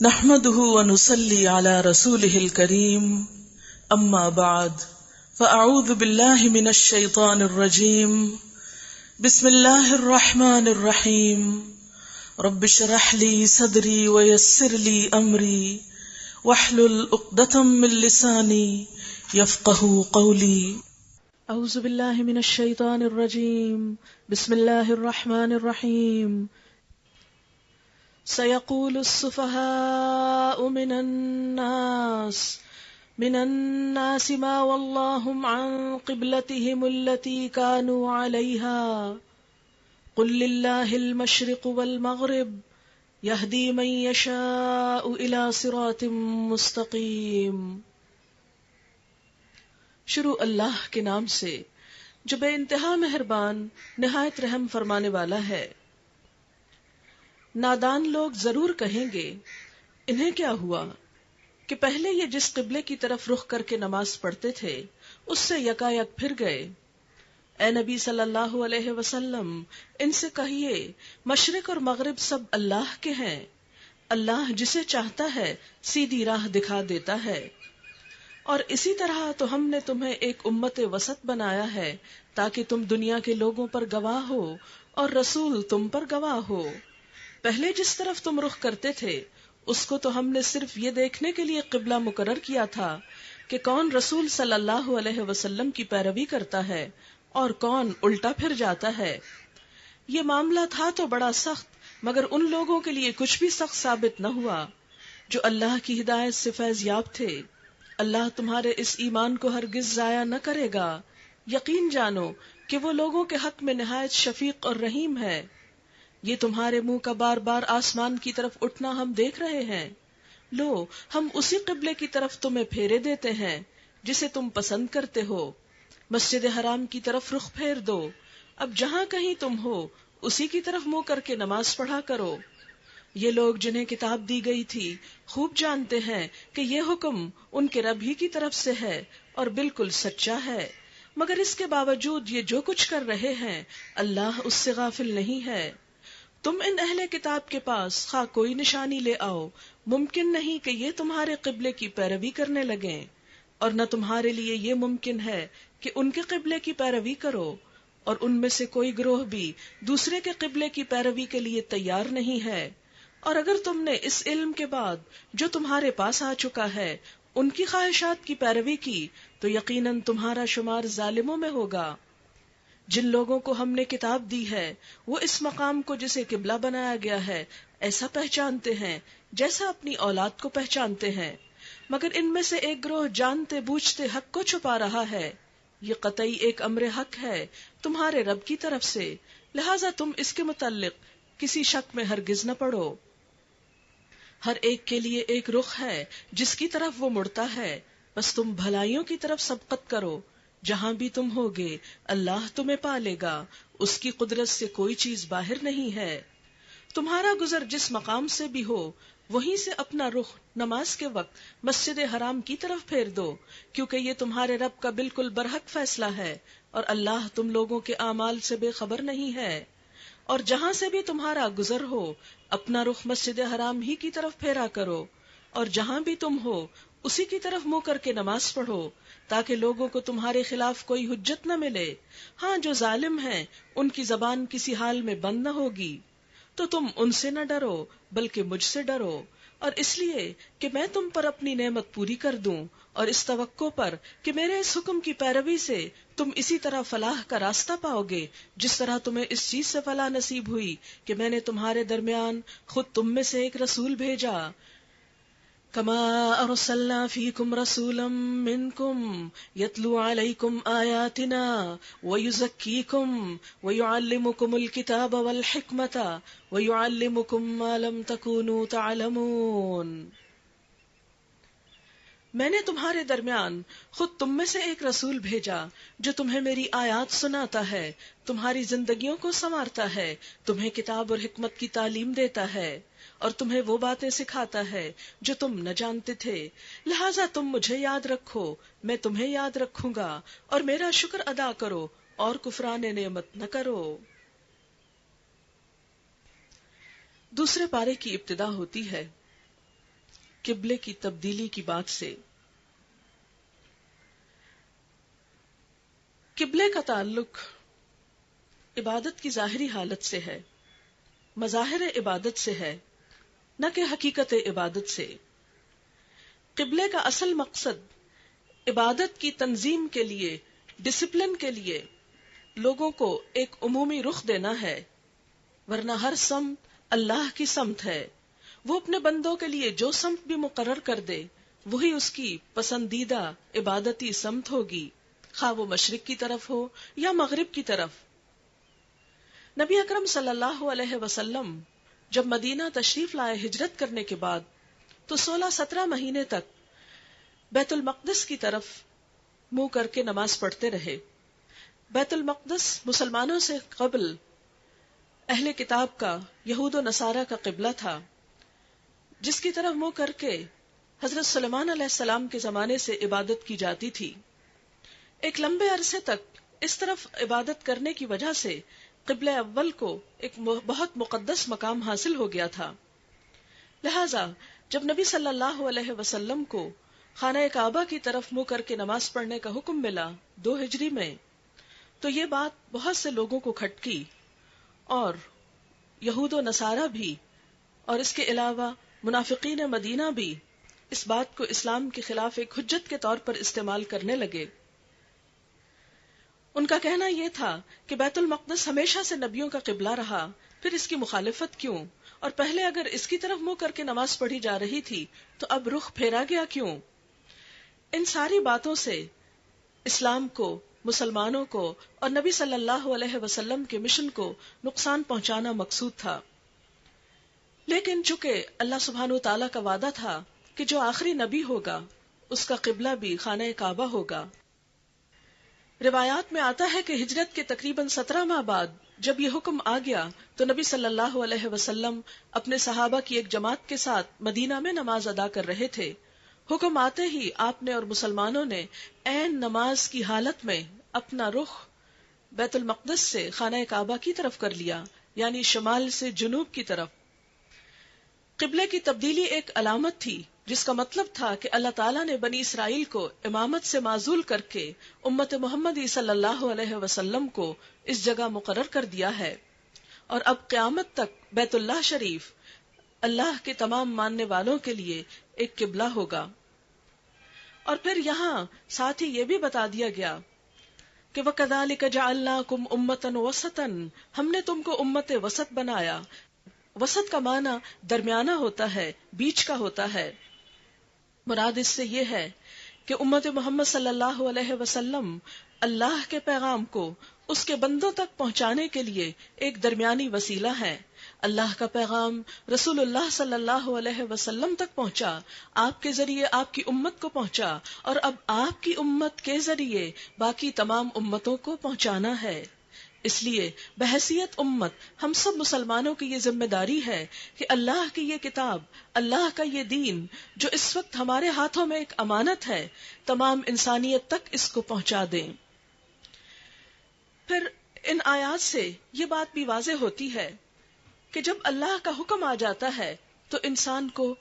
نحمده ونصلي على رسوله الكريم اما بعد فاعوذ بالله من الشيطان الرجيم بسم الله الرحمن الرحيم رب اشرح لي صدري ويسر لي امري واحلل عقدة من لساني يفقهوا قولي اعوذ بالله من الشيطان الرجيم بسم الله الرحمن الرحيم سيقول السفهاء من الناس ما ولاهم عن قبلتهم التي كانوا عليها قل لله المشرق والمغرب يهدي من يشاء إلى صراط مستقيم۔ شروع اللہ کے نام سے جو بے انتہا مہربان نہایت رحم فرمانے والا ہے۔ نادان لوگ ضرور کہیں گے انہیں کیا ہوا کہ پہلے یہ جس قبلے کی طرف رخ کر کے نماز پڑھتے تھے اس سے یکایک پھر گئے۔ اے نبی صلی اللہ علیہ وسلم ان سے کہیے مشرق اور مغرب سب اللہ کے ہیں، اللہ جسے چاہتا ہے سیدھی راہ دکھا دیتا ہے، اور اسی طرح تو ہم نے تمہیں ایک امت وسط بنایا ہے تاکہ تم دنیا کے لوگوں پر گواہ ہو اور رسول تم پر گواہ ہو۔ پہلے جس طرف تم رخ کرتے تھے اس کو تو ہم نے صرف یہ دیکھنے کے لیے قبلہ مقرر کیا تھا کہ کون رسول صلی اللہ علیہ وسلم کی پیروی کرتا ہے اور کون الٹا پھر جاتا ہے۔ یہ معاملہ تھا تو بڑا سخت، مگر ان لوگوں کے لیے کچھ بھی سخت ثابت نہ ہوا جو اللہ کی ہدایت سے فیض یاب تھے۔ اللہ تمہارے اس ایمان کو ہرگز ضائع نہ کرے گا، یقین جانو کہ وہ لوگوں کے حق میں نہایت شفیق اور رحیم ہے۔ یہ تمہارے منہ کا بار بار آسمان کی طرف اٹھنا ہم دیکھ رہے ہیں، لو ہم اسی قبلے کی طرف تمہیں پھیرے دیتے ہیں جسے تم پسند کرتے ہو، مسجد حرام کی طرف رخ پھیر دو، اب جہاں کہیں تم ہو اسی کی طرف منہ کر کے نماز پڑھا کرو۔ یہ لوگ جنہیں کتاب دی گئی تھی خوب جانتے ہیں کہ یہ حکم ان کے رب ہی کی طرف سے ہے اور بالکل سچا ہے، مگر اس کے باوجود یہ جو کچھ کر رہے ہیں اللہ اس سے غافل نہیں ہے۔ تم ان اہل کتاب کے پاس خواہ کوئی نشانی لے آؤ، ممکن نہیں کہ یہ تمہارے قبلے کی پیروی کرنے لگیں، اور نہ تمہارے لیے یہ ممکن ہے کہ ان کے قبلے کی پیروی کرو، اور ان میں سے کوئی گروہ بھی دوسرے کے قبلے کی پیروی کے لیے تیار نہیں ہے۔ اور اگر تم نے اس علم کے بعد جو تمہارے پاس آ چکا ہے ان کی خواہشات کی پیروی کی تو یقیناً تمہارا شمار ظالموں میں ہوگا۔ جن لوگوں کو ہم نے کتاب دی ہے وہ اس مقام کو جسے قبلہ بنایا گیا ہے ایسا پہچانتے ہیں جیسا اپنی اولاد کو پہچانتے ہیں، مگر ان میں سے ایک گروہ جانتے بوجھتے حق کو چھپا رہا ہے۔ یہ قطعی ایک امر حق ہے تمہارے رب کی طرف سے، لہٰذا تم اس کے متعلق کسی شک میں ہرگز نہ پڑو۔ ہر ایک کے لیے ایک رخ ہے جس کی طرف وہ مڑتا ہے، بس تم بھلائیوں کی طرف سبقت کرو، جہاں بھی تم ہوگے اللہ تمہیں پالے گا، اس کی قدرت سے کوئی چیز باہر نہیں ہے۔ تمہارا گزر جس مقام سے بھی ہو وہیں سے اپنا رخ نماز کے وقت مسجد حرام کی طرف پھیر دو، کیونکہ یہ تمہارے رب کا بالکل برحق فیصلہ ہے اور اللہ تم لوگوں کے اعمال سے بے خبر نہیں ہے۔ اور جہاں سے بھی تمہارا گزر ہو اپنا رخ مسجد حرام ہی کی طرف پھیرا کرو، اور جہاں بھی تم ہو اسی کی طرف منہ کر کے نماز پڑھو تاکہ لوگوں کو تمہارے خلاف کوئی حجت نہ ملے۔ ہاں جو ظالم ہیں ان کی زبان کسی حال میں بند نہ ہوگی، تو تم ان سے نہ ڈرو بلکہ مجھ سے ڈرو، اور اس لیے کہ میں تم پر اپنی نعمت پوری کر دوں، اور اس توقع پر کہ میرے اس حکم کی پیروی سے تم اسی طرح فلاح کا راستہ پاؤ گے جس طرح تمہیں اس چیز سے فلاح نصیب ہوئی کہ میں نے تمہارے درمیان خود تم میں سے ایک رسول بھیجا۔ کما ارسلنا فیکم رسولا منکم یتلو علیکم آیاتنا ویزکیکم ویعلمکم الکتاب والحکمت ویعلمکم ما لم تکونوا تعلمون۔ میں نے تمہارے درمیان خود تم میں سے ایک رسول بھیجا جو تمہیں میری آیات سناتا ہے، تمہاری زندگیوں کو سنوارتا ہے، تمہیں کتاب اور حکمت کی تعلیم دیتا ہے، اور تمہیں وہ باتیں سکھاتا ہے جو تم نہ جانتے تھے، لہٰذا تم مجھے یاد رکھو، میں تمہیں یاد رکھوں گا، اور میرا شکر ادا کرو اور کفران نعمت نہ کرو۔ دوسرے پارے کی ابتدا ہوتی ہے قبلے کی تبدیلی کی بات سے۔ قبلے کا تعلق عبادت کی ظاہری حالت سے ہے، مظاہر عبادت سے ہے، نہ کہ حقیقت عبادت سے۔ قبلے کا اصل مقصد عبادت کی تنظیم کے لیے، ڈسپلن کے لیے لوگوں کو ایک عمومی رخ دینا ہے، ورنہ ہر سمت اللہ کی سمت ہے۔ وہ اپنے بندوں کے لیے جو سمت بھی مقرر کر دے وہی اس کی پسندیدہ عبادتی سمت ہوگی، خواہ وہ مشرق کی طرف ہو یا مغرب کی طرف۔ نبی اکرم صلی اللہ علیہ وسلم جب مدینہ تشریف لائے ہجرت کرنے کے بعد تو 16-17 مہینے تک بیت المقدس کی طرف منہ کر کے نماز پڑھتے رہے۔ بیت المقدس مسلمانوں سے قبل اہل کتاب کا، یہود و نصارہ کا قبلہ تھا، جس کی طرف منہ کر کے حضرت سلیمان علیہ السلام کے زمانے سے عبادت کی جاتی تھی۔ ایک لمبے عرصے تک اس طرف عبادت کرنے کی وجہ سے قبلہ اول کو ایک بہت مقدس مقام حاصل ہو گیا تھا۔ لہذا جب نبی صلی اللہ علیہ وسلم کو خانہ کعبہ کی طرف منہ کر کے نماز پڑھنے کا حکم ملا 2 ہجری میں، تو یہ بات بہت سے لوگوں کو کھٹکی، اور یہود و نصارہ بھی، اور اس کے علاوہ منافقین مدینہ بھی اس بات کو اسلام کے خلاف ایک حجت کے طور پر استعمال کرنے لگے۔ ان کا کہنا یہ تھا کہ بیت المقدس ہمیشہ سے نبیوں کا قبلہ رہا، پھر اس کی مخالفت کیوں؟ اور پہلے اگر اس کی طرف منہ کر کے نماز پڑھی جا رہی تھی تو اب رخ پھیرا گیا کیوں؟ ان ساری باتوں سے اسلام کو، مسلمانوں کو اور نبی صلی اللہ علیہ وسلم کے مشن کو نقصان پہنچانا مقصود تھا۔ لیکن چونکہ اللہ سبحانہ و تعالیٰ کا وعدہ تھا کہ جو آخری نبی ہوگا اس کا قبلہ بھی خانہ کعبہ ہوگا۔ روایات میں آتا ہے کہ ہجرت کے تقریباً 17 ماہ بعد جب یہ حکم آ گیا تو نبی صلی اللہ علیہ وسلم اپنے صحابہ کی ایک جماعت کے ساتھ مدینہ میں نماز ادا کر رہے تھے۔ حکم آتے ہی آپ نے اور مسلمانوں نے عین نماز کی حالت میں اپنا رخ بیت المقدس سے خانہ کعبہ کی طرف کر لیا، یعنی شمال سے جنوب کی طرف۔ قبلے کی تبدیلی ایک علامت تھی، جس کا مطلب تھا کہ اللہ تعالیٰ نے بنی اسرائیل کو امامت سے معزول کر کے امت محمدی صلی اللہ علیہ وسلم کو اس جگہ مقرر کر دیا ہے، اور اب قیامت تک بیت اللہ شریف اللہ کے تمام ماننے والوں کے لیے ایک قبلہ ہوگا۔ اور پھر یہاں ساتھ ہی یہ بھی بتا دیا گیا کہ وَكَذَلِكَ جَعَلْنَاكُمْ أُمَّةً وَسَطًا، ہم نے تم کو امت وسط بنایا۔ وسط کا معنی درمیانہ ہوتا ہے، بیچ کا ہوتا ہے۔ مراد اس سے یہ ہے کہ امت محمد صلی اللہ علیہ وسلم اللہ کے پیغام کو اس کے بندوں تک پہنچانے کے لیے ایک درمیانی وسیلہ ہے۔ اللہ کا پیغام رسول اللہ صلی اللہ علیہ وسلم تک پہنچا، آپ کے ذریعے آپ کی امت کو پہنچا، اور اب آپ کی امت کے ذریعے باقی تمام امتوں کو پہنچانا ہے۔ اس لیے بحیثیت امت ہم سب مسلمانوں کی یہ ذمہ داری ہے کہ اللہ کی یہ کتاب، اللہ کا یہ دین جو اس وقت ہمارے ہاتھوں میں ایک امانت ہے، تمام انسانیت تک اس کو پہنچا دیں۔ پھر ان آیات سے یہ بات بھی واضح ہوتی ہے کہ جب اللہ کا حکم آ جاتا ہے تو انسان کو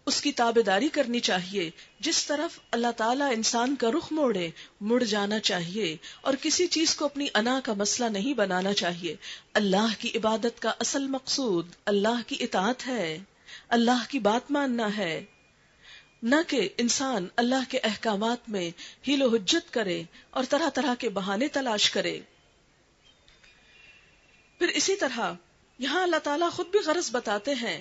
اس کی تابعداری کرنی چاہیے، جس طرف اللہ تعالیٰ انسان کا رخ موڑے مڑ جانا چاہیے، اور کسی چیز کو اپنی انا کا مسئلہ نہیں بنانا چاہیے۔ اللہ کی عبادت کا اصل مقصود اللہ کی اطاعت ہے، اللہ کی بات ماننا ہے، نہ کہ انسان اللہ کے احکامات میں حیل و حجت کرے اور طرح طرح کے بہانے تلاش کرے۔ پھر اسی طرح یہاں اللہ تعالیٰ خود بھی غرض بتاتے ہیں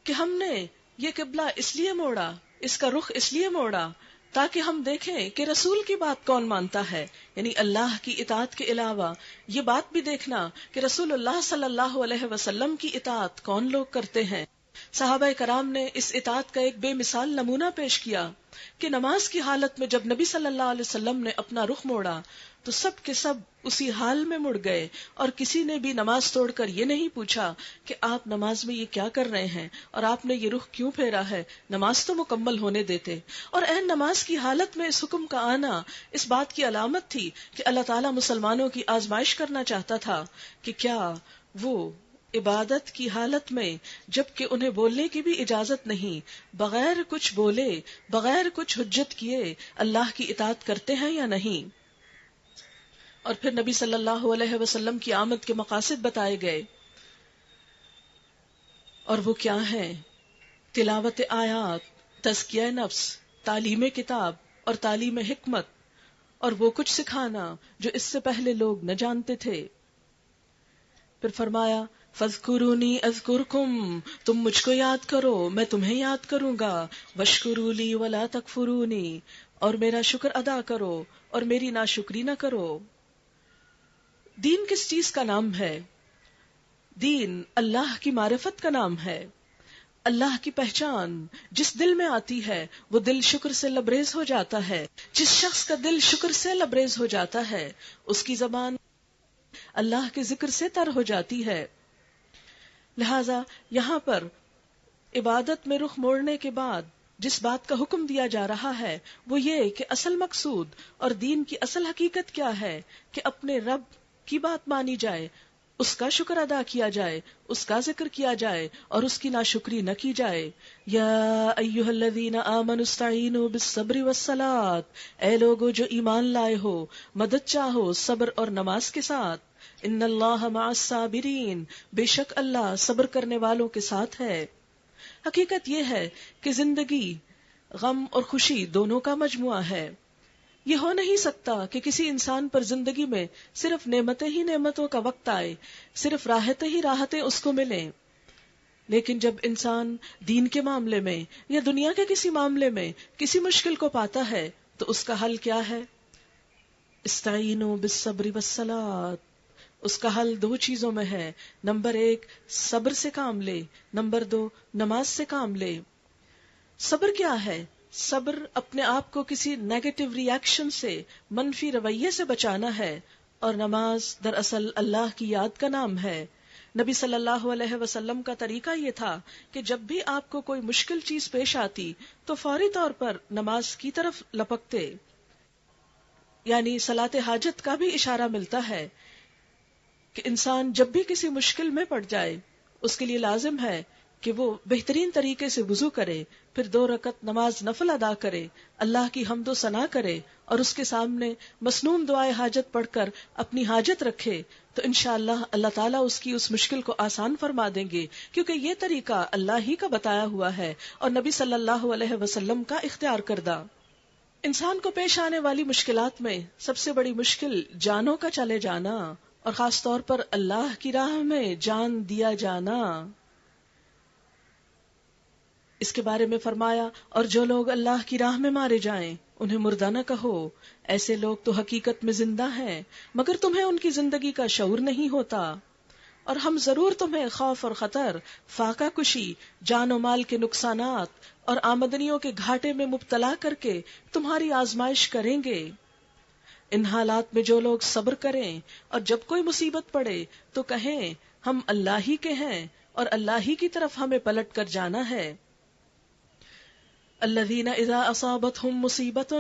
کہ ہم نے یہ قبلہ اس لیے موڑا، اس کا رخ اس لیے موڑا تاکہ ہم دیکھیں کہ رسول کی بات کون مانتا ہے، یعنی اللہ کی اطاعت کے علاوہ یہ بات بھی دیکھنا کہ رسول اللہ صلی اللہ علیہ وسلم کی اطاعت کون لوگ کرتے ہیں۔ صحابہ کرام نے اس اطاعت کا ایک بے مثال نمونہ پیش کیا کہ نماز کی حالت میں جب نبی صلی اللہ علیہ وسلم نے اپنا رخ موڑا تو سب کے سب اسی حال میں مڑ گئے، اور کسی نے بھی نماز توڑ کر یہ نہیں پوچھا کہ آپ نماز میں یہ کیا کر رہے ہیں اور آپ نے یہ رخ کیوں پھیرا ہے، نماز تو مکمل ہونے دیتے۔ اور عین نماز کی حالت میں اس حکم کا آنا اس بات کی علامت تھی کہ اللہ تعالیٰ مسلمانوں کی آزمائش کرنا چاہتا تھا کہ کیا وہ عبادت کی حالت میں جبکہ انہیں بولنے کی بھی اجازت نہیں، بغیر کچھ بولے، بغیر کچھ حجت کیے اللہ کی اطاعت کرتے ہیں یا نہیں؟ اور پھر نبی صلی اللہ علیہ وسلم کی آمد کے مقاصد بتائے گئے، اور وہ کیا ہیں؟ تلاوت آیات، تزکیہ نفس، تعلیم کتاب اور تعلیم حکمت، اور وہ کچھ سکھانا جو اس سے پہلے لوگ نہ جانتے تھے۔ پھر فرمایا فَاذْكُرُونِي أَذْكُرْكُمْ، تم مجھ کو یاد کرو میں تمہیں یاد کروں گا، وَاشْكُرُوا لِي وَلَا تَكْفُرُونِي، اور میرا شکر ادا کرو اور میری ناشکری نہ کرو۔ دین کس چیز کا نام ہے؟ دین اللہ کی معرفت کا نام ہے، اللہ کی پہچان جس دل میں آتی ہے وہ دل شکر سے لبریز ہو جاتا ہے۔ جس شخص کا دل شکر سے لبریز ہو جاتا ہے اس کی زبان اللہ کے ذکر سے تر ہو جاتی ہے۔ لہذا یہاں پر عبادت میں رخ موڑنے کے بعد جس بات کا حکم دیا جا رہا ہے وہ یہ کہ اصل مقصود اور دین کی اصل حقیقت کیا ہے کہ اپنے رب کی بات مانی جائے، اس کا شکر ادا کیا جائے، اس کا ذکر کیا جائے اور اس کی ناشکری نہ کی جائے۔ یا ایھا الذین آمنوا استعینوا بالصبر والصلاۃ، اے لوگو جو ایمان لائے ہو مدد چاہو صبر اور نماز کے ساتھ۔ ان اللہ مع الصابرین، بے شک اللہ صبر کرنے والوں کے ساتھ ہے۔ حقیقت یہ ہے کہ زندگی غم اور خوشی دونوں کا مجموعہ ہے۔ یہ ہو نہیں سکتا کہ کسی انسان پر زندگی میں صرف نعمتیں ہی نعمتوں کا وقت آئے، صرف راحتیں ہی راحتیں اس کو ملیں۔ لیکن جب انسان دین کے معاملے میں یا دنیا کے کسی معاملے میں کسی مشکل کو پاتا ہے تو اس کا حل کیا ہے؟ استعینوا بالصبر والصلاۃ۔ اس کا حل دو چیزوں میں ہے، نمبر 1 صبر سے کام لے، نمبر 2 نماز سے کام لے۔ صبر کیا ہے؟ صبر اپنے آپ کو کسی نیگیٹو ری ایکشن سے، منفی رویے سے بچانا ہے، اور نماز دراصل اللہ کی یاد کا نام ہے۔ نبی صلی اللہ علیہ وسلم کا طریقہ یہ تھا کہ جب بھی آپ کو کوئی مشکل چیز پیش آتی تو فوری طور پر نماز کی طرف لپکتے، یعنی صلاۃ حاجت کا بھی اشارہ ملتا ہے کہ انسان جب بھی کسی مشکل میں پڑ جائے اس کے لیے لازم ہے کہ وہ بہترین طریقے سے وضو کرے، پھر 2 رکعت نماز نفل ادا کرے، اللہ کی حمد و ثنا کرے اور اس کے سامنے مسنون دعائے حاجت پڑھ کر اپنی حاجت رکھے، تو انشاءاللہ اللہ تعالیٰ اس کی اس مشکل کو آسان فرما دیں گے، کیونکہ یہ طریقہ اللہ ہی کا بتایا ہوا ہے اور نبی صلی اللہ علیہ وسلم کا اختیار کردہ۔ انسان کو پیش آنے والی مشکلات میں سب سے بڑی مشکل جانوں کا چلے جانا، اور خاص طور پر اللہ کی راہ میں جان دیا جانا۔ اس کے بارے میں فرمایا، اور جو لوگ اللہ کی راہ میں مارے جائیں انہیں مردہ نہ کہو، ایسے لوگ تو حقیقت میں زندہ ہیں مگر تمہیں ان کی زندگی کا شعور نہیں ہوتا، اور ہم ضرور تمہیں خوف اور خطر، فاقہ کشی، جان و مال کے نقصانات اور آمدنیوں کے گھاٹے میں مبتلا کر کے تمہاری آزمائش کریں گے۔ ان حالات میں جو لوگ صبر کریں اور جب کوئی مصیبت پڑے تو کہیں ہم اللہ ہی کے ہیں اور اللہ ہی کی طرف ہمیں پلٹ کر جانا ہے۔ الذین اذا اصابتهم مصیبۃ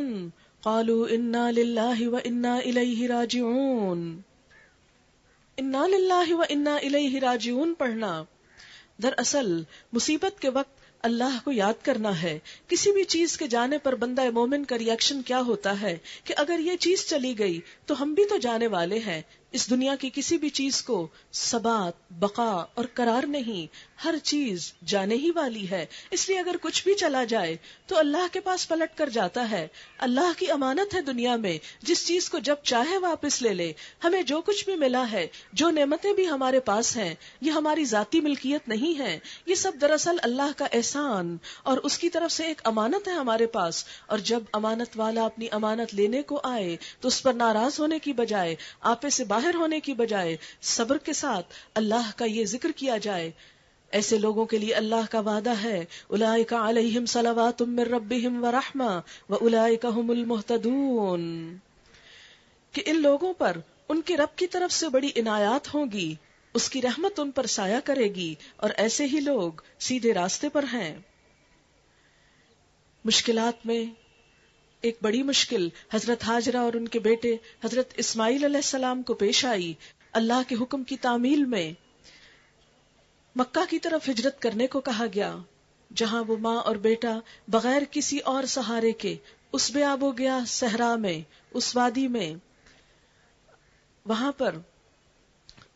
قالوا انا للہ وانا الیہ راجعون۔ انا للہ وانا الیہ راجعون پڑھنا دراصل مصیبت کے وقت اللہ کو یاد کرنا ہے۔ کسی بھی چیز کے جانے پر بندہ مومن کا ری ایکشن کیا ہوتا ہے کہ اگر یہ چیز چلی گئی تو ہم بھی تو جانے والے ہیں۔ اس دنیا کی کسی بھی چیز کو ثبات، بقا اور قرار نہیں، ہر چیز جانے ہی والی ہے، اس لیے اگر کچھ بھی چلا جائے تو اللہ کے پاس پلٹ کر جاتا ہے۔ اللہ کی امانت ہے دنیا میں، جس چیز کو جب چاہے واپس لے لے۔ ہمیں جو کچھ بھی ملا ہے، جو نعمتیں بھی ہمارے پاس ہیں، یہ ہماری ذاتی ملکیت نہیں ہے، یہ سب دراصل اللہ کا احسان اور اس کی طرف سے ایک امانت ہے ہمارے پاس۔ اور جب امانت والا اپنی امانت لینے کو آئے تو اس پر ناراض ہونے کی بجائے، آپے سے باہر ہونے کی بجائے صبر کے ساتھ اللہ کا یہ ذکر کیا جائے۔ ایسے لوگوں کے لیے اللہ کا وعدہ ہے، اولئک علیہم صلوات من ربہم ورحمہ واولئک ھم المہتدون، کہ ان لوگوں پر ان کے رب کی طرف سے بڑی عنایات ہوں گی، اس کی رحمت ان پر سایہ کرے گی، اور ایسے ہی لوگ سیدھے راستے پر ہیں۔ مشکلات میں ایک بڑی مشکل حضرت ہاجرہ اور ان کے بیٹے حضرت اسماعیل علیہ السلام کو پیش آئی۔ اللہ کے حکم کی تعمیل میں مکہ کی طرف ہجرت کرنے کو کہا گیا، جہاں وہ ماں اور بیٹا بغیر کسی اور سہارے کے اس بے آب و گیا صحرا میں، اس وادی میں، وہاں پر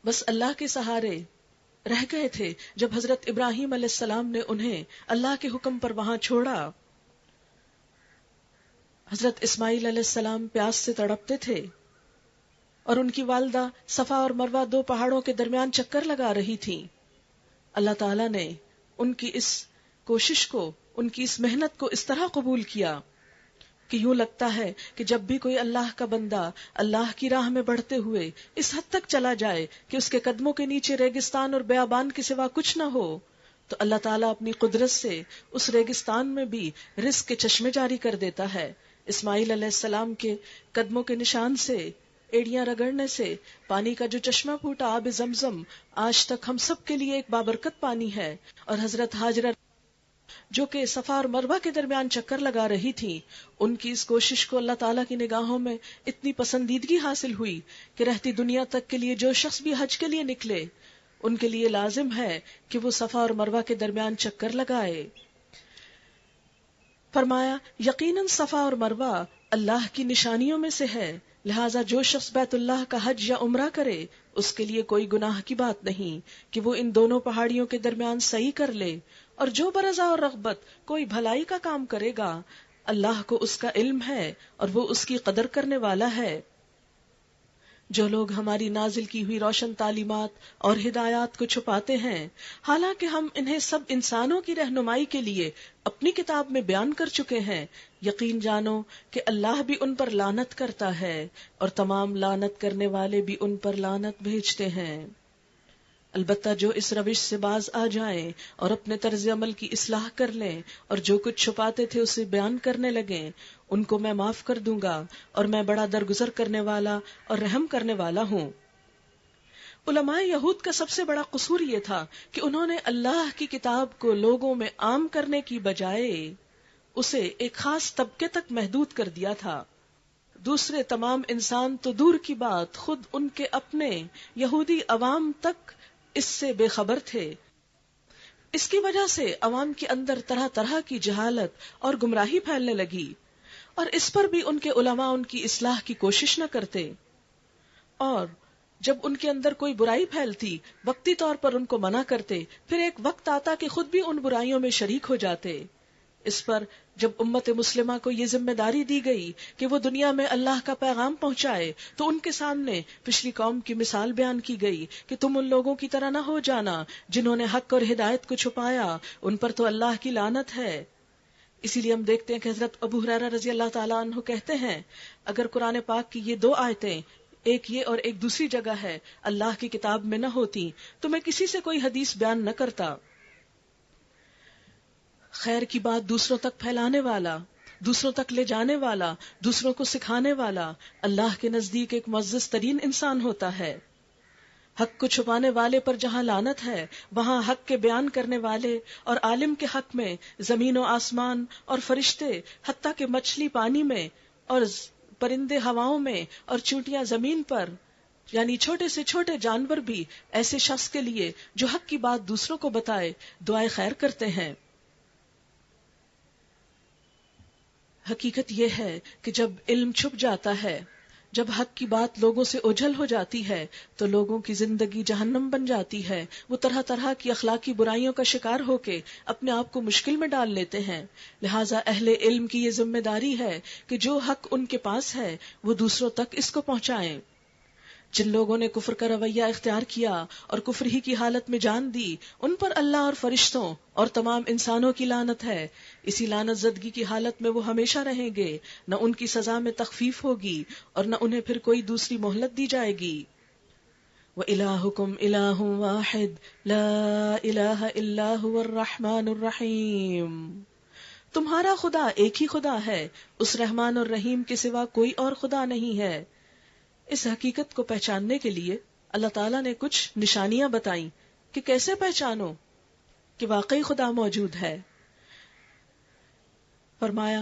بس اللہ کے سہارے رہ گئے تھے. جب حضرت ابراہیم علیہ السلام نے انہیں اللہ کے حکم پر وہاں چھوڑا، حضرت اسماعیل علیہ السلام پیاس سے تڑپتے تھے اور ان کی والدہ صفا اور مروہ 2 پہاڑوں کے درمیان چکر لگا رہی تھیں. اللہ تعالیٰ نے ان کی اس کوشش کو، ان کی اس محنت کو اس طرح قبول کیا کہ یوں لگتا ہے کہ جب بھی کوئی اللہ کا بندہ اللہ کی راہ میں بڑھتے ہوئے اس حد تک چلا جائے کہ اس کے قدموں کے نیچے ریگستان اور بیابان کے سوا کچھ نہ ہو، تو اللہ تعالیٰ اپنی قدرت سے اس ریگستان میں بھی رزق کے چشمے جاری کر دیتا ہے. اسماعیل علیہ السلام کے قدموں کے نشان سے، ایڑیاں رگڑنے سے پانی کا جو چشمہ پھوٹا آب زمزم، آج تک ہم سب کے لیے ایک بابرکت پانی ہے. اور حضرت ہاجرہ جو کہ صفا اور مروہ کے درمیان چکر لگا رہی تھی، ان کی اس کوشش کو اللہ تعالیٰ کی نگاہوں میں اتنی پسندیدگی حاصل ہوئی کہ رہتی دنیا تک کے لیے جو شخص بھی حج کے لیے نکلے، ان کے لیے لازم ہے کہ وہ صفا اور مروہ کے درمیان چکر لگائے. فرمایا یقیناً صفا اور مروہ اللہ کی نشانیوں میں سے ہے، لہٰذا جو شخص بیت اللہ کا حج یا عمرہ کرے اس کے لیے کوئی گناہ کی بات نہیں کہ وہ ان دونوں پہاڑیوں کے درمیان سعی کر لے. اور جو برضا اور رغبت کوئی بھلائی کا کام کرے گا، اللہ کو اس کا علم ہے اور وہ اس کی قدر کرنے والا ہے. جو لوگ ہماری نازل کی ہوئی روشن تعلیمات اور ہدایات کو چھپاتے ہیں، حالانکہ ہم انہیں سب انسانوں کی رہنمائی کے لیے اپنی کتاب میں بیان کر چکے ہیں، یقین جانو کہ اللہ بھی ان پر لعنت کرتا ہے اور تمام لعنت کرنے والے بھی ان پر لعنت بھیجتے ہیں. البتہ جو اس روش سے باز آ جائیں اور اپنے طرز عمل کی اصلاح کر لیں اور جو کچھ چھپاتے تھے اسے بیان کرنے لگیں، ان کو میں معاف کر دوں گا اور میں بڑا درگزر کرنے والا اور رحم کرنے والا ہوں. علماء یہود کا سب سے بڑا قصور یہ تھا کہ انہوں نے اللہ کی کتاب کو لوگوں میں عام کرنے کی بجائے اسے ایک خاص طبقے تک محدود کر دیا تھا. دوسرے تمام انسان تو دور کی بات، خود ان کے اپنے یہودی عوام تک اس سے بے خبر تھے. اس کی وجہ سے عوام کے اندر طرح طرح کی جہالت اور گمراہی پھیلنے لگی، اور اس پر بھی ان کے علماء ان کی اصلاح کی کوشش نہ کرتے، اور جب ان کے اندر کوئی برائی پھیلتی وقتی طور پر ان کو منع کرتے، پھر ایک وقت آتا کہ خود بھی ان برائیوں میں شریک ہو جاتے. اس پر جب امت مسلمہ کو یہ ذمہ داری دی گئی کہ وہ دنیا میں اللہ کا پیغام پہنچائے، تو ان کے سامنے پچھلی قوم کی مثال بیان کی گئی کہ تم ان لوگوں کی طرح نہ ہو جانا جنہوں نے حق اور ہدایت کو چھپایا، ان پر تو اللہ کی لعنت ہے. اسی لیے ہم دیکھتے ہیں کہ حضرت ابو ہریرہ رضی اللہ تعالیٰ عنہ کہتے ہیں، اگر قرآن پاک کی یہ 2 آیتیں، ایک یہ اور ایک دوسری جگہ ہے، اللہ کی کتاب میں نہ ہوتی تو میں کسی سے کوئی حدیث بیان نہ کرتا. خیر کی بات دوسروں تک پھیلانے والا، دوسروں تک لے جانے والا، دوسروں کو سکھانے والا اللہ کے نزدیک ایک معزز ترین انسان ہوتا ہے. حق کو چھپانے والے پر جہاں لعنت ہے، وہاں حق کے بیان کرنے والے اور عالم کے حق میں زمین و آسمان اور فرشتے، حتیٰ کہ مچھلی پانی میں اور پرندے ہواؤں میں اور چونٹیاں زمین پر، یعنی چھوٹے سے چھوٹے جانور بھی ایسے شخص کے لیے جو حق کی بات دوسروں کو بتائے دعائے خیر کرتے ہیں. حقیقت یہ ہے کہ جب علم چھپ جاتا ہے، جب حق کی بات لوگوں سے اوجھل ہو جاتی ہے تو لوگوں کی زندگی جہنم بن جاتی ہے. وہ طرح طرح کی اخلاقی برائیوں کا شکار ہو کے اپنے آپ کو مشکل میں ڈال لیتے ہیں. لہٰذا اہل علم کی یہ ذمہ داری ہے کہ جو حق ان کے پاس ہے وہ دوسروں تک اس کو پہنچائیں. جن لوگوں نے کفر کا رویہ اختیار کیا اور کفر ہی کی حالت میں جان دی، ان پر اللہ اور فرشتوں اور تمام انسانوں کی لعنت ہے. اسی لعنت زدگی کی حالت میں وہ ہمیشہ رہیں گے، نہ ان کی سزا میں تخفیف ہوگی اور نہ انہیں پھر کوئی دوسری مہلت دی جائے گی. وَإِلَٰهُكُمْ إِلَٰهٌ وَاحِدٌ لَا إِلَٰهَ إِلَّا هُوَ الرَّحْمَٰنُ الرَّحِيمُ. تمہارا خدا ایک ہی خدا ہے، اس رحمان اور رحیم کے سوا کوئی اور خدا نہیں ہے. اس حقیقت کو پہچاننے کے لیے اللہ تعالیٰ نے کچھ نشانیاں بتائیں کہ کیسے پہچانو کہ واقعی خدا موجود ہے. فرمایا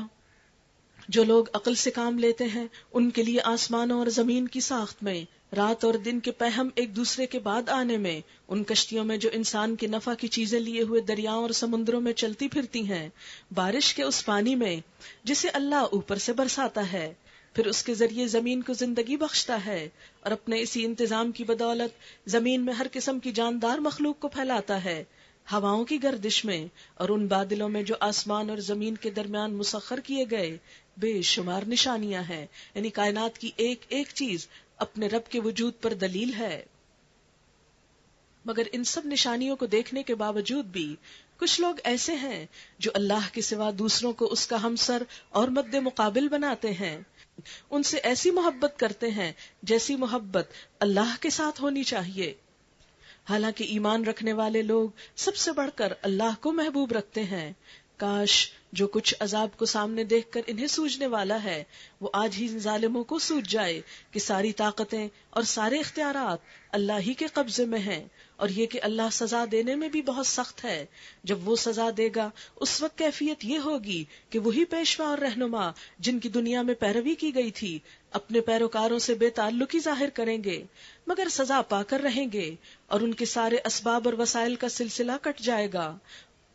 جو لوگ عقل سے کام لیتے ہیں ان کے لیے آسمانوں اور زمین کی ساخت میں رات اور دن کے پہم ایک دوسرے کے بعد آنے میں، ان کشتیوں میں جو انسان کے نفع کی چیزیں لیے ہوئے دریاؤں اور سمندروں میں چلتی پھرتی ہیں، بارش کے اس پانی میں جسے اللہ اوپر سے برساتا ہے، پھر اس کے ذریعے زمین کو زندگی بخشتا ہے، اور اپنے اسی انتظام کی بدولت زمین میں ہر قسم کی جاندار مخلوق کو پھیلاتا ہے، ہواؤں کی گردش میں اور ان بادلوں میں جو آسمان اور زمین کے درمیان مسخر کیے گئے بے شمار نشانیاں ہیں. یعنی کائنات کی ایک ایک چیز اپنے رب کے وجود پر دلیل ہے. مگر ان سب نشانیوں کو دیکھنے کے باوجود بھی کچھ لوگ ایسے ہیں جو اللہ کے سوا دوسروں کو اس کا ہمسر اور مد مقابل بناتے ہیں، ان سے ایسی محبت کرتے ہیں جیسی محبت اللہ کے ساتھ ہونی چاہیے. حالانکہ ایمان رکھنے والے لوگ سب سے بڑھ کر اللہ کو محبوب رکھتے ہیں. کاش جو کچھ عذاب کو سامنے دیکھ کر انہیں سوجنے والا ہے وہ آج ہی ظالموں کو سوج جائے کہ ساری طاقتیں اور سارے اختیارات اللہ ہی کے قبضے میں ہیں، اور یہ کہ اللہ سزا دینے میں بھی بہت سخت ہے. جب وہ سزا دے گا اس وقت کیفیت یہ ہوگی کہ وہی پیشوا اور رہنما جن کی دنیا میں پیروی کی گئی تھی اپنے پیروکاروں سے بے تعلقی ظاہر کریں گے، مگر سزا پا کر رہیں گے، اور ان کے سارے اسباب اور وسائل کا سلسلہ کٹ جائے گا.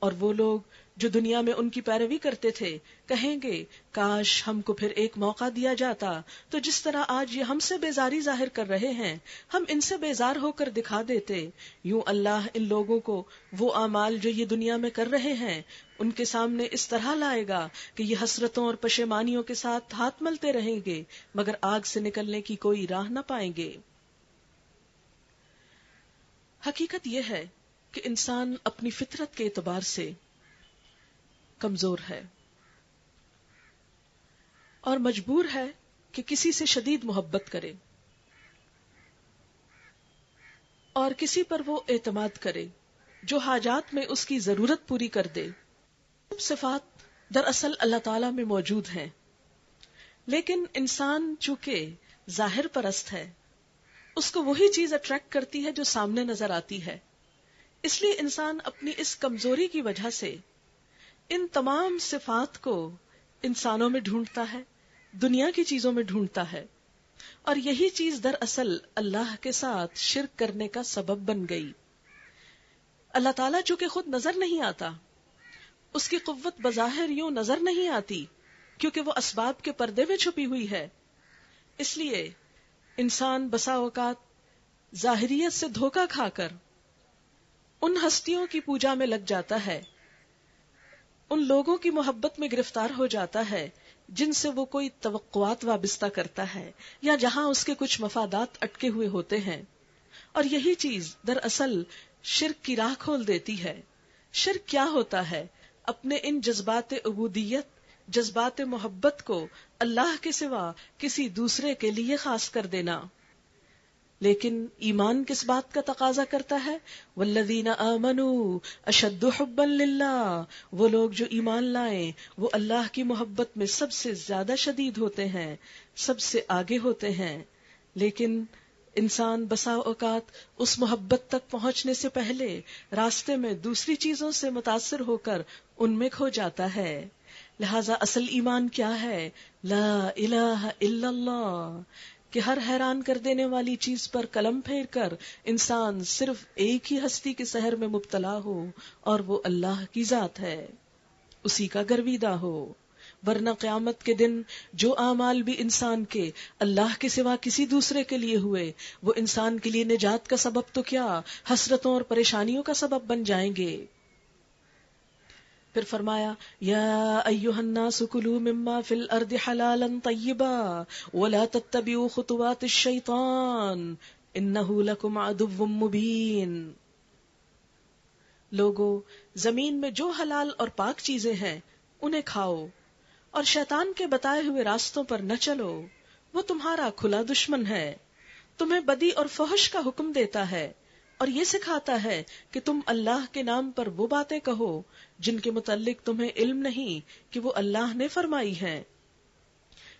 اور وہ لوگ جو دنیا میں ان کی پیروی کرتے تھے کہیں گے کاش ہم کو پھر ایک موقع دیا جاتا تو جس طرح آج یہ ہم سے بیزاری ظاہر کر رہے ہیں ہم ان سے بیزار ہو کر دکھا دیتے. یوں اللہ ان لوگوں کو وہ اعمال جو یہ دنیا میں کر رہے ہیں ان کے سامنے اس طرح لائے گا کہ یہ حسرتوں اور پشیمانیوں کے ساتھ ہاتھ ملتے رہیں گے مگر آگ سے نکلنے کی کوئی راہ نہ پائیں گے. حقیقت یہ ہے کہ انسان اپنی فطرت کے اعتبار سے کمزور ہے اور مجبور ہے کہ کسی سے شدید محبت کرے اور کسی پر وہ اعتماد کرے جو حاجات میں اس کی ضرورت پوری کر دے. سب صفات دراصل اللہ تعالی میں موجود ہیں، لیکن انسان چونکہ ظاہر پرست ہے اس کو وہی چیز اٹریکٹ کرتی ہے جو سامنے نظر آتی ہے. اس لیے انسان اپنی اس کمزوری کی وجہ سے ان تمام صفات کو انسانوں میں ڈھونڈتا ہے، دنیا کی چیزوں میں ڈھونڈتا ہے، اور یہی چیز دراصل اللہ کے ساتھ شرک کرنے کا سبب بن گئی. اللہ تعالیٰ چونکہ خود نظر نہیں آتا، اس کی قوت بظاہر یوں نظر نہیں آتی کیونکہ وہ اسباب کے پردے میں چھپی ہوئی ہے. اس لیے انسان بسا اوقات ظاہریت سے دھوکہ کھا کر ان ہستیوں کی پوجا میں لگ جاتا ہے، ان لوگوں کی محبت میں گرفتار ہو جاتا ہے جن سے وہ کوئی توقعات وابستہ کرتا ہے یا جہاں اس کے کچھ مفادات اٹکے ہوئے ہوتے ہیں، اور یہی چیز دراصل شرک کی راہ کھول دیتی ہے. شرک کیا ہوتا ہے؟ اپنے ان جذبات عبودیت، جذبات محبت کو اللہ کے سوا کسی دوسرے کے لیے خاص کر دینا. لیکن ایمان کس بات کا تقاضا کرتا ہے؟ والذین آمنوا اشد حبا للہ، وہ لوگ جو ایمان لائیں وہ اللہ کی محبت میں سب سے زیادہ شدید ہوتے ہیں، سب سے آگے ہوتے ہیں. لیکن انسان بسا اوقات اس محبت تک پہنچنے سے پہلے راستے میں دوسری چیزوں سے متاثر ہو کر ان میں کھو جاتا ہے. لہذا اصل ایمان کیا ہے؟ لا الہ الا اللہ، کہ ہر حیران کر دینے والی چیز پر قلم پھیر کر انسان صرف ایک ہی ہستی کے سحر میں مبتلا ہو اور وہ اللہ کی ذات ہے، اسی کا گرویدہ ہو. ورنہ قیامت کے دن جو اعمال بھی انسان کے اللہ کے سوا کسی دوسرے کے لیے ہوئے وہ انسان کے لیے نجات کا سبب تو کیا حسرتوں اور پریشانیوں کا سبب بن جائیں گے. پھر فرمایا یا ایھا الناس کلوا مما فی الارض حلالا طیبا ولا تتبعوا خطوات الشیطان انہ لکم عدو مبین. لوگو زمین میں جو حلال اور پاک چیزیں ہیں انہیں کھاؤ اور شیطان کے بتائے ہوئے راستوں پر نہ چلو، وہ تمہارا کھلا دشمن ہے، تمہیں بدی اور فحش کا حکم دیتا ہے اور یہ سکھاتا ہے کہ تم اللہ کے نام پر وہ باتیں کہو جن کے متعلق تمہیں علم نہیں کہ وہ اللہ نے فرمائی ہیں.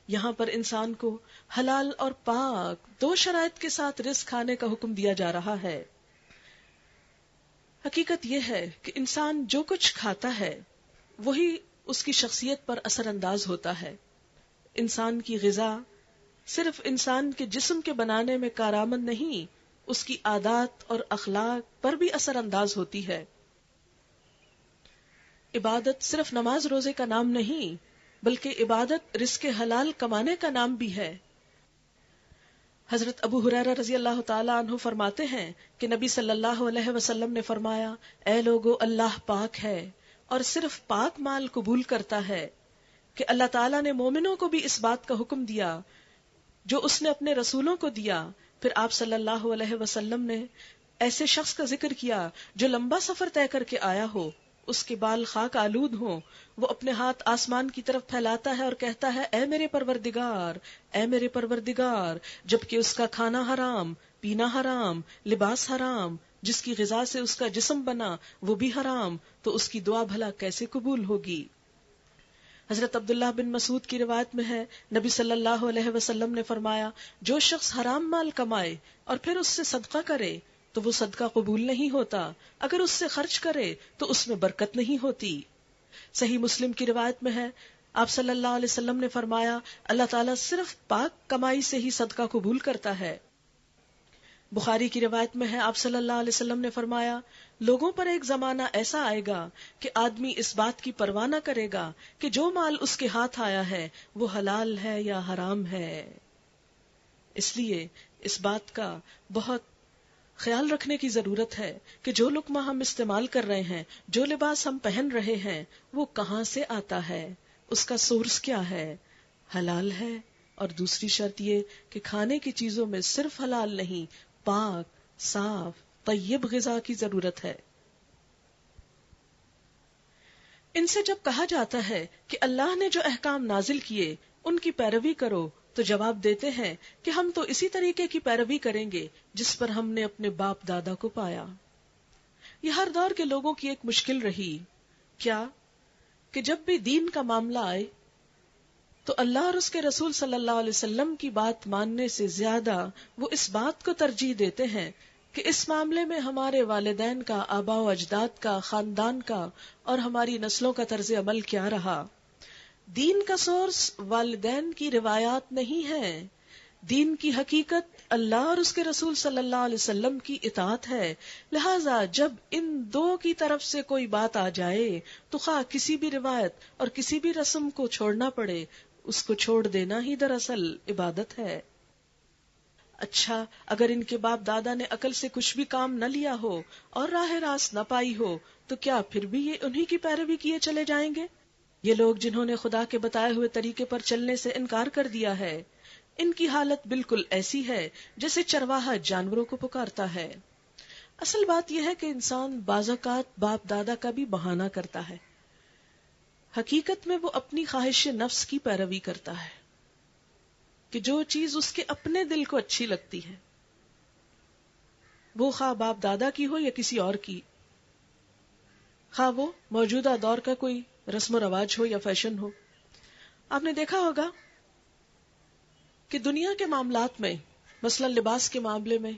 یہاں پر انسان کو حلال اور پاک دو شرائط کے ساتھ رزق کھانے کا حکم دیا جا رہا ہے. حقیقت یہ ہے کہ انسان جو کچھ کھاتا ہے وہی اس کی شخصیت پر اثر انداز ہوتا ہے. انسان کی غذا صرف انسان کے جسم کے بنانے میں کارآمد نہیں، اس کی عادات اور اخلاق پر بھی اثر انداز ہوتی ہے۔ عبادت صرف نماز روزے کا نام نہیں، بلکہ عبادت رزق حلال کمانے کا نام بھی ہے۔ حضرت ابو ہریرہ رضی اللہ تعالی عنہ فرماتے ہیں کہ نبی صلی اللہ علیہ وسلم نے فرمایا، اے لوگو، اللہ پاک ہے اور صرف پاک مال قبول کرتا ہے، کہ اللہ تعالیٰ نے مومنوں کو بھی اس بات کا حکم دیا جو اس نے اپنے رسولوں کو دیا۔ پھر آپ صلی اللہ علیہ وسلم نے ایسے شخص کا ذکر کیا جو لمبا سفر طے کر کے آیا ہو، اس کے بال خاک آلود ہوں، وہ اپنے ہاتھ آسمان کی طرف پھیلاتا ہے اور کہتا ہے، اے میرے پروردگار، اے میرے پروردگار، جبکہ اس کا کھانا حرام، پینا حرام، لباس حرام، جس کی غذا سے اس کا جسم بنا وہ بھی حرام، تو اس کی دعا بھلا کیسے قبول ہوگی؟ حضرت عبداللہ بن مسعود کی روایت میں ہے، نبی صلی اللہ علیہ وسلم نے فرمایا، جو شخص حرام مال کمائے اور پھر اس سے صدقہ کرے تو وہ صدقہ قبول نہیں ہوتا، اگر اس سے خرچ کرے تو اس میں برکت نہیں ہوتی۔ صحیح مسلم کی روایت میں ہے، آپ صلی اللہ علیہ وسلم نے فرمایا، اللہ تعالیٰ صرف پاک کمائی سے ہی صدقہ قبول کرتا ہے۔ بخاری کی روایت میں ہے، آپ صلی اللہ علیہ وسلم نے فرمایا، لوگوں پر ایک زمانہ ایسا آئے گا کہ آدمی اس بات کی پرواہ نہ کرے گا کہ جو مال اس کے ہاتھ آیا ہے وہ حلال ہے یا حرام ہے۔ اس لیے اس بات کا بہت خیال رکھنے کی ضرورت ہے کہ جو لقمہ ہم استعمال کر رہے ہیں، جو لباس ہم پہن رہے ہیں، وہ کہاں سے آتا ہے، اس کا سورس کیا ہے، حلال ہے۔ اور دوسری شرط یہ کہ کھانے کی چیزوں میں صرف حلال نہیں، پاک، صاف، طیب غذا کی ضرورت ہے۔ ان سے جب کہا جاتا ہے کہ اللہ نے جو احکام نازل کیے ان کی پیروی کرو، تو جواب دیتے ہیں کہ ہم تو اسی طریقے کی پیروی کریں گے جس پر ہم نے اپنے باپ دادا کو پایا۔ یہ ہر دور کے لوگوں کی ایک مشکل رہی، کیا کہ جب بھی دین کا معاملہ آئے تو اللہ اور اس کے رسول صلی اللہ علیہ وسلم کی بات ماننے سے زیادہ وہ اس بات کو ترجیح دیتے ہیں کہ اس معاملے میں ہمارے والدین کا، آباء و اجداد کا، خاندان کا اور ہماری نسلوں کا طرز عمل کیا رہا۔ دین کا سورس والدین کی روایات نہیں ہے، دین کی حقیقت اللہ اور اس کے رسول صلی اللہ علیہ وسلم کی اطاعت ہے۔ لہذا جب ان دو کی طرف سے کوئی بات آ جائے تو خواہ کسی بھی روایت اور کسی بھی رسم کو چھوڑنا پڑے، اس کو چھوڑ دینا ہی دراصل عبادت ہے۔ اچھا، اگر ان کے باپ دادا نے عقل سے کچھ بھی کام نہ لیا ہو اور راہ راست نہ پائی ہو تو کیا پھر بھی یہ انہی کی پیروی کیے چلے جائیں گے؟ یہ لوگ جنہوں نے خدا کے بتائے ہوئے طریقے پر چلنے سے انکار کر دیا ہے، ان کی حالت بالکل ایسی ہے جیسے چرواہا جانوروں کو پکارتا ہے۔ اصل بات یہ ہے کہ انسان بعض اوقات باپ دادا کا بھی بہانہ کرتا ہے، حقیقت میں وہ اپنی خواہش نفس کی پیروی کرتا ہے کہ جو چیز اس کے اپنے دل کو اچھی لگتی ہے، وہ خواہ باپ دادا کی ہو یا کسی اور کی، خواہ وہ موجودہ دور کا کوئی رسم و رواج ہو یا فیشن ہو۔ آپ نے دیکھا ہوگا کہ دنیا کے معاملات میں، مثلا لباس کے معاملے میں،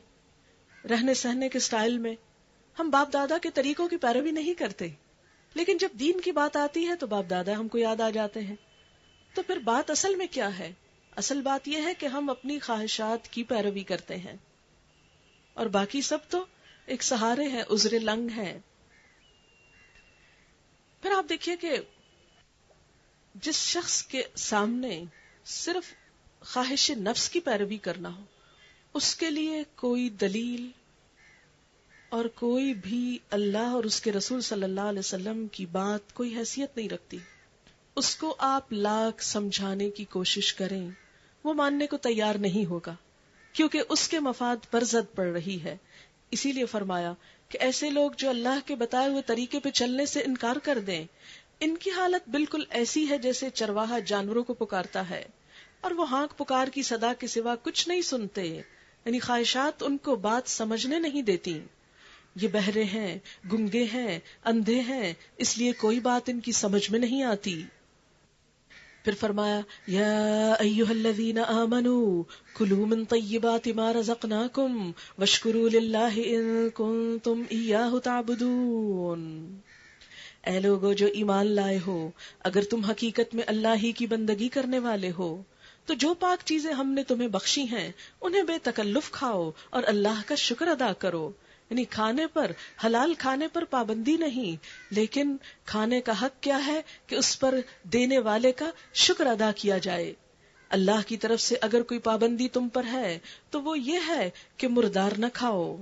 رہنے سہنے کے سٹائل میں، ہم باپ دادا کے طریقوں کی پیروی نہیں کرتے، لیکن جب دین کی بات آتی ہے تو باپ دادا ہم کو یاد آ جاتے ہیں۔ تو پھر بات اصل میں کیا ہے؟ اصل بات یہ ہے کہ ہم اپنی خواہشات کی پیروی کرتے ہیں اور باقی سب تو ایک سہارے ہیں، عذر لنگ ہیں۔ پھر آپ دیکھیے کہ جس شخص کے سامنے صرف خواہش نفس کی پیروی کرنا ہو، اس کے لیے کوئی دلیل اور کوئی بھی اللہ اور اس کے رسول صلی اللہ علیہ وسلم کی بات کوئی حیثیت نہیں رکھتی۔ اس کو آپ لاکھ سمجھانے کی کوشش کریں، وہ ماننے کو تیار نہیں ہوگا، کیونکہ اس کے مفاد پر زد پڑ رہی ہے۔ اسی لیے فرمایا کہ ایسے لوگ جو اللہ کے بتائے ہوئے طریقے پہ چلنے سے انکار کر دیں، ان کی حالت بالکل ایسی ہے جیسے چرواہا جانوروں کو پکارتا ہے اور وہ ہانک پکار کی صدا کے سوا کچھ نہیں سنتے، یعنی خواہشات ان کو بات سمجھنے نہیں دیتی۔ یہ بہرے ہیں، گنگے ہیں، اندھے ہیں، اس لیے کوئی بات ان کی سمجھ میں نہیں آتی۔ پھر فرمایا، یا ایھا الذین آمنوا کلوا من طیبات ما رزقناکم واشکروا للہ ان کنتم ایاہ تعبدون۔ اے لوگو جو ایمان لائے ہو، اگر تم حقیقت میں اللہ ہی کی بندگی کرنے والے ہو تو جو پاک چیزیں ہم نے تمہیں بخشی ہیں انہیں بے تکلف کھاؤ اور اللہ کا شکر ادا کرو. یعنی کھانے پر، حلال کھانے پر پابندی نہیں، لیکن کھانے کا حق کیا ہے کہ اس پر دینے والے کا شکر ادا کیا جائے. اللہ کی طرف سے اگر کوئی پابندی تم پر ہے تو وہ یہ ہے کہ مردار نہ کھاؤ،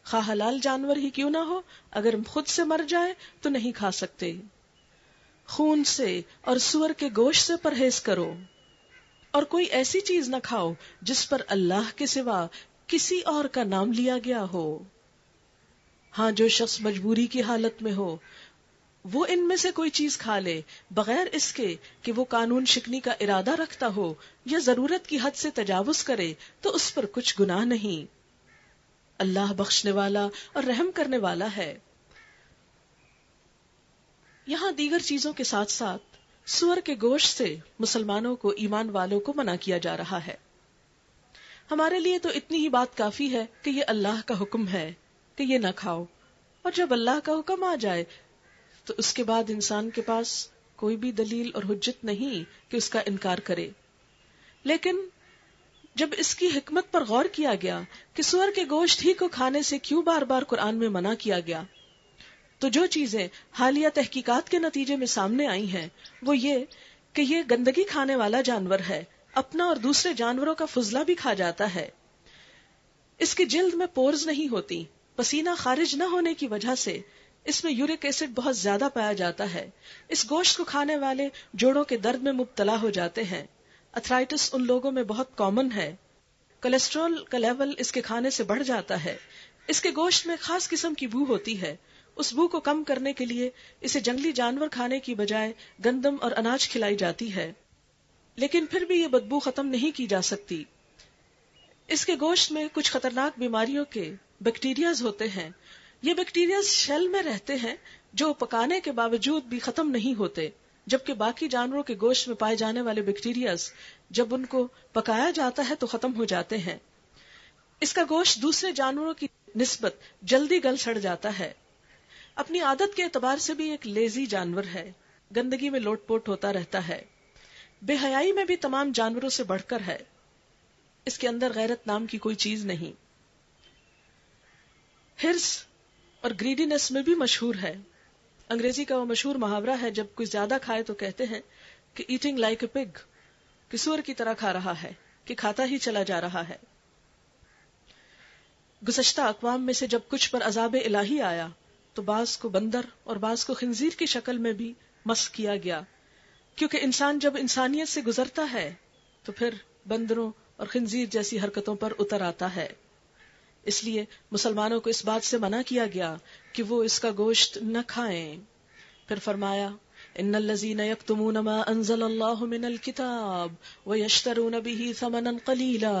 خواہ حلال جانور ہی کیوں نہ ہو، اگر خود سے مر جائے تو نہیں کھا سکتے. خون سے اور سور کے گوشت سے پرہیز کرو، اور کوئی ایسی چیز نہ کھاؤ جس پر اللہ کے سوا کسی اور کا نام لیا گیا ہو. ہاں جو شخص مجبوری کی حالت میں ہو وہ ان میں سے کوئی چیز کھا لے بغیر اس کے کہ وہ قانون شکنی کا ارادہ رکھتا ہو یا ضرورت کی حد سے تجاوز کرے تو اس پر کچھ گناہ نہیں. اللہ بخشنے والا اور رحم کرنے والا ہے. یہاں دیگر چیزوں کے ساتھ ساتھ سور کے گوشت سے مسلمانوں کو، ایمان والوں کو منع کیا جا رہا ہے. ہمارے لیے تو اتنی ہی بات کافی ہے کہ یہ اللہ کا حکم ہے کہ یہ نہ کھاؤ، اور جب اللہ کا حکم آ جائے تو اس کے بعد انسان کے پاس کوئی بھی دلیل اور حجت نہیں کہ اس کا انکار کرے. لیکن جب اس کی حکمت پر غور کیا گیا کہ سور کے گوشت ہی کو کھانے سے کیوں بار بار قرآن میں منع کیا گیا، تو جو چیزیں حالیہ تحقیقات کے نتیجے میں سامنے آئی ہیں وہ یہ کہ یہ گندگی کھانے والا جانور ہے، اپنا اور دوسرے جانوروں کا فضلہ بھی کھا جاتا ہے. اس کی جلد میں پورز نہیں ہوتی، پسینہ خارج نہ ہونے کی وجہ سے اس میں یورک ایسڈ بہت زیادہ پایا جاتا ہے. اس گوشت کو کھانے والے جوڑوں کے درد میں مبتلا ہو جاتے ہیں. ارتھرائٹس ان لوگوں میں بہت کامن ہے. کولیسٹرول کا لیول اس کے کھانے سے بڑھ جاتا ہے. اس کے گوشت میں خاص قسم کی بو ہوتی ہے. اس بو کو کم کرنے کے لیے اسے جنگلی جانور کھانے کی بجائے گندم اور اناج کھلائی جاتی ہے، لیکن پھر بھی یہ بدبو ختم نہیں کی جا سکتی. اس کے گوشت میں کچھ خطرناک بیماریوں کے بیکٹیریاز ہوتے ہیں. یہ بیکٹیریاز شیل میں رہتے ہیں جو پکانے کے باوجود بھی ختم نہیں ہوتے، جبکہ باقی جانوروں کے گوشت میں پائے جانے والے بیکٹیریاز جب ان کو پکایا جاتا ہے تو ختم ہو جاتے ہیں. اس کا گوشت دوسرے جانوروں کی نسبت جلدی گل سڑ جاتا ہے. اپنی عادت کے اعتبار سے بھی ایک لیزی جانور ہے، گندگی میں لوٹ پوٹ ہوتا رہتا ہے. بے حیائی میں بھی تمام جانوروں سے بڑھ کر ہے. اس کے اندر غیرت نام کی کوئی چیز نہیں. ہرس اور گریڈینس میں بھی مشہور ہے. انگریزی کا وہ مشہور محاورہ ہے، جب کوئی زیادہ کھائے تو کہتے ہیں کہ ایٹنگ لائک اے پگ، کہ سور کی طرح کھا رہا ہے، کہ کھاتا ہی چلا جا رہا ہے. گزشتہ اقوام میں سے جب کچھ پر عذاب الہی آیا تو بعض کو بندر اور بعض کو خنزیر کی شکل میں بھی مسخ کیا گیا، کیونکہ انسان جب انسانیت سے گزرتا ہے تو پھر بندروں اور خنزیر جیسی حرکتوں پر اتر آتا ہے. اس لیے مسلمانوں کو اس بات سے منع کیا گیا کہ وہ اس کا گوشت نہ کھائیں. پھر فرمایا ان الذين يكتمون ما انزل الله من الكتاب ويشترون به ثمنا قليلا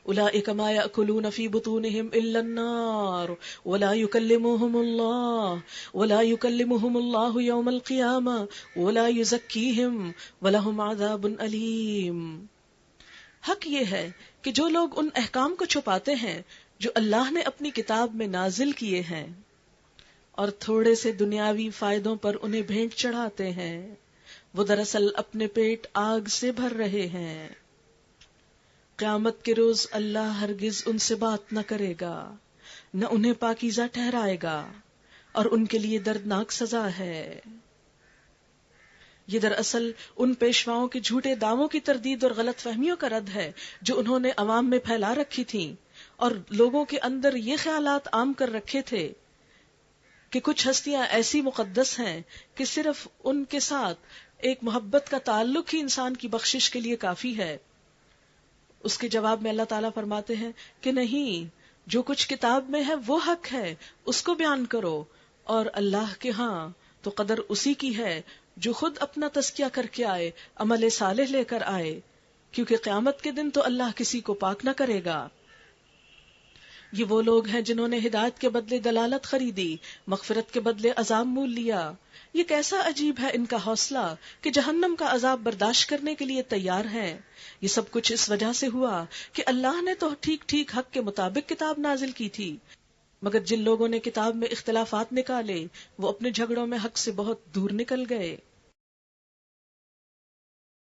اولئك ما ياكلون في بطونهم الا النار ولا يكلمهم الله يوم القيامه ولا يزكيهم ولهم عذاب اليم. حق یہ ہے کہ جو لوگ ان احکام کو چھپاتے ہیں جو اللہ نے اپنی کتاب میں نازل کیے ہیں اور تھوڑے سے دنیاوی فائدوں پر انہیں بھینٹ چڑھاتے ہیں، وہ دراصل اپنے پیٹ آگ سے بھر رہے ہیں. قیامت کے روز اللہ ہرگز ان سے بات نہ کرے گا، نہ انہیں پاکیزہ ٹھہرائے گا، اور ان کے لیے دردناک سزا ہے. یہ دراصل ان پیشواؤں کے جھوٹے دعووں کی تردید اور غلط فہمیوں کا رد ہے جو انہوں نے عوام میں پھیلا رکھی تھیں، اور لوگوں کے اندر یہ خیالات عام کر رکھے تھے کہ کچھ ہستیاں ایسی مقدس ہیں کہ صرف ان کے ساتھ ایک محبت کا تعلق ہی انسان کی بخشش کے لیے کافی ہے. اس کے جواب میں اللہ تعالیٰ فرماتے ہیں کہ نہیں، جو کچھ کتاب میں ہے وہ حق ہے، اس کو بیان کرو، اور اللہ کے ہاں تو قدر اسی کی ہے جو خود اپنا تزکیہ کر کے آئے، عمل صالح لے کر آئے، کیونکہ قیامت کے دن تو اللہ کسی کو پاک نہ کرے گا. یہ وہ لوگ ہیں جنہوں نے ہدایت کے بدلے دلالت خریدی، مغفرت کے بدلے عذاب مول لیا. یہ کیسا عجیب ہے ان کا حوصلہ کہ جہنم کا عذاب برداشت کرنے کے لیے تیار ہیں. یہ سب کچھ اس وجہ سے ہوا کہ اللہ نے تو ٹھیک ٹھیک حق کے مطابق کتاب نازل کی تھی، مگر جن لوگوں نے کتاب میں اختلافات نکالے وہ اپنے جھگڑوں میں حق سے بہت دور نکل گئے.